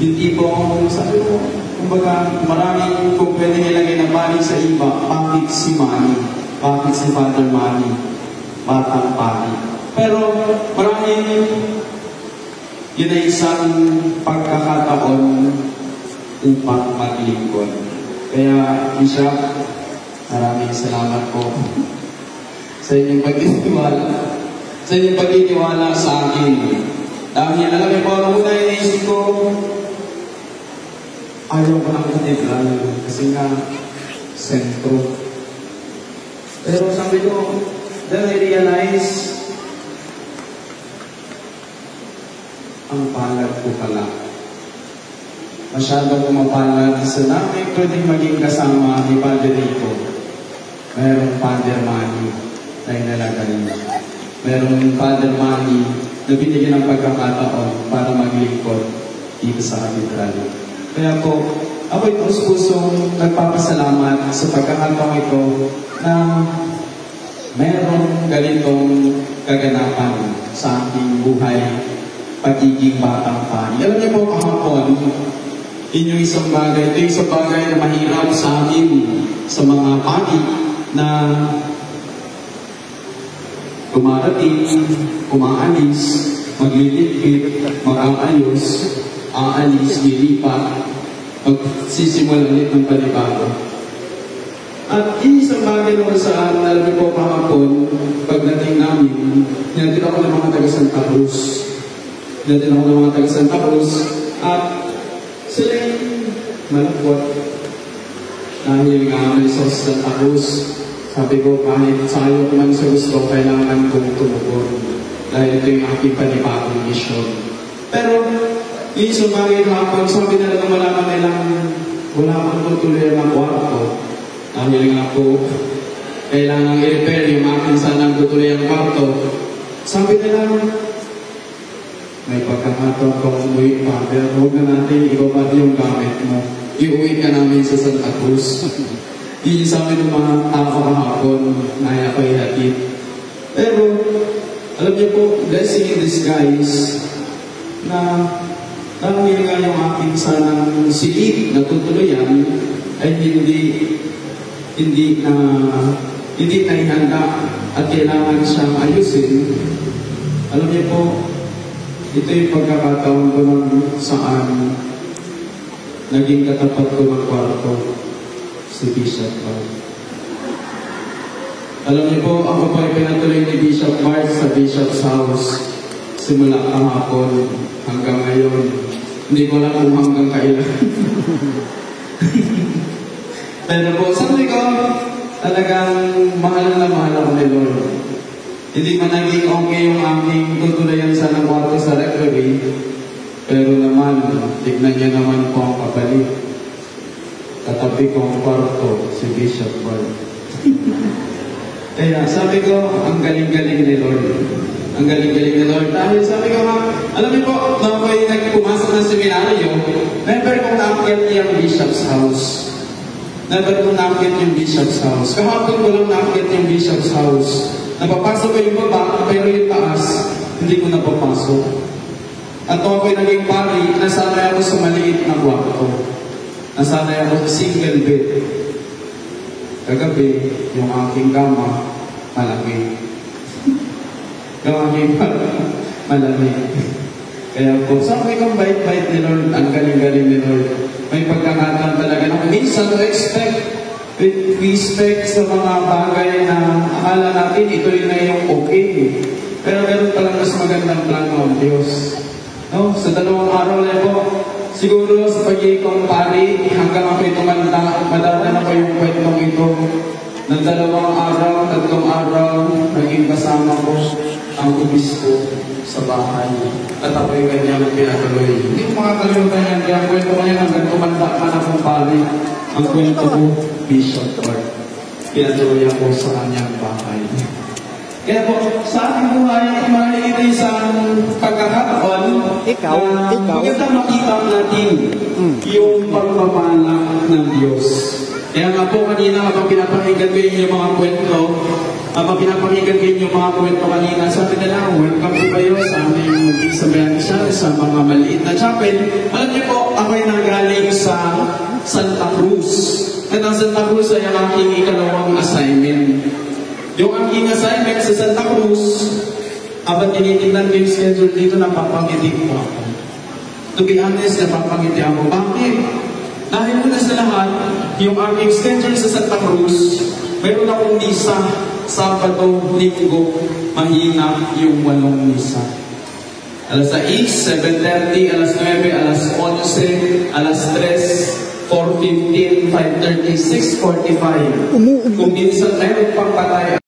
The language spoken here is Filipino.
Yung tipong, sabi mo, kumbaga, maraming kung pwede nilagay na Manny sa iba, bakit si Manny? Bakit si Father Manny? Batang Manny. Pero maraming, yun ay isang pagkakataon upang maglingkod. Kaya, Bishop, maraming salamat po sa inyong pagtitiwala. Sa inyong pagtitiwala sa akin. Dahil alam niyo po, ano muna yung naisip ko, ayaw ko ng katedral kasi nga sentro. Pero sabi ko, then I realize, ang palad ko pala. Masyado ko mapalad sa namin pwedeng maging kasama ni Padre Rico. Merong Father Manny na inalagay. Merong Father Manny na binigyan ng pagkakataon para maglingkod dito sa katedral. Kaya po, ako'y pusong nagpapasalamat sa pagkakataon ito na merong ganitong kaganapan sa aking buhay, pagiging batang Manny. Alam niyo po kahapon, ito isang bagay na mahirap sa akin, sa mga pari na kumarating, kumaalis, maglilipit, mag-aayos, aalis, lilipat, magsisimula ulit ng panibago. At isang bagay naman sa alam ko kahapon, pagdating namin, natin ako ng mga taga Santa Cruz. At sila'y malapot. Dahil nga may sa Santa Cruz, sabi ko, kahit sayo man sa gusto, kailangan kong tumugon. Dahil ito yung aking panibagong mission. Pero, yung isang bagay hapon, sabi na lang malaman nilang wala akong tutuloy ang kwarto. Dahil nga po, kailangan i-repair yung aking sanang tutuloy ang kwarto. Sabi nila, may pagkakataon kong umuwi pa, pero huwag na natin ibabad yung gamit mo. Iuwi ka namin sa Santa Cruz. Yun sa amin ng mga tao kahapon na ako'y hatid. Pero, alam niyo po, blessing in disguise na dahil nga yung aking sanang silid na tutuluyan ay hindi na ihanda at kailangan siyang ayusin. Alam niyo po, ito yung pagkakataon ko ng saan naging katapat ko ng kwarto si Bishop Bart. Alam niyo po, ako po ay pinatuloy ni Bishop Bart sa Bishop's House simula kahapon hanggang ngayon. Hindi ko alam kung hanggang kailan. Pero po, sabi ko, talagang mahal na mahal ako ni Lord. Hindi man naging okay yung aking tutulayan sa kwarto sa rectory, pero naman, tignan niya naman po ang kapalit. Katabi ko ang kwarto, si Bishop Bart. Kaya sabi ko, ang galing-galing ni Lord. Ang galing-galing ni Lord. Dahil sabi ko nga, alam niyo po, nung ako'y nagpumasok ng seminaryo, never kong na-akit yung Bishop's House. Never kong na-akit yung Bishop's House. Kahapon ko lang na-akit yung Bishop's House. Napapasok ko yung baba, pero yung taas, hindi ko napapasok. At nung ako'y naging pari, nasanay ako sa maliit na kwarto. Nasanay ako sa single bed. Kagabi, yung aking kama, malaki. Yung aking malaki. Kaya po, sabi kong bait-bait ni Lord, ang galing-galing ni Lord. May pagkakataon talaga na minsan to expect. We expect sa mga bagay na akala natin ito yun na yung okay. Pero meron palang mas magandang plano ng Diyos. No? Sa 2 araw na po, siguro sa pagiging pari, hanggang ako'y tumanda, madadala ko yung kwentong ito. Ng 2 araw, 3 araw, naging kasama ko ang obispo sa bahay. At ako'y kanyang pinatuloy. Hindi ko makakalimutan yan. Kaya ang kwento ko yan hanggang tumanda ka na kong pari. Ang kwento ko, Bishop Bart. Pinatuloy ako sa kanyang bahay. Kaya po, sa ating buhay, maraming ito isang pagkakataon maganda makita natin yung pagpapala ng Diyos. Kaya nga po kanina, kapag pinapakinggan ko yung mga kwento, kapag pinapakinggan ko yung mga kwento kanina, sabi nila, welcome po kayo sa aming sabayan siya, sa mga maliit na chapel. Alam niyo po, ako'y nanggaling sa Santa Cruz. At ang Santa Cruz ay ang aking ikalawang assignment. Yung aking assignment sa Santa Cruz, habang tinitingnan ko yung schedule dito, napapangiti ko ako. To be honest, napapangiti ako. Bakit? Dahil muna sa lahat, yung aking schedule sa Santa Cruz, mayroon akong misa, Sabado, Linggo, mahina yung 8 misa. Alas 6, 7:30, alas 9, alas 11, alas 3, 4:15, 5:30, 6:45. Kung minsan mayroon pang patay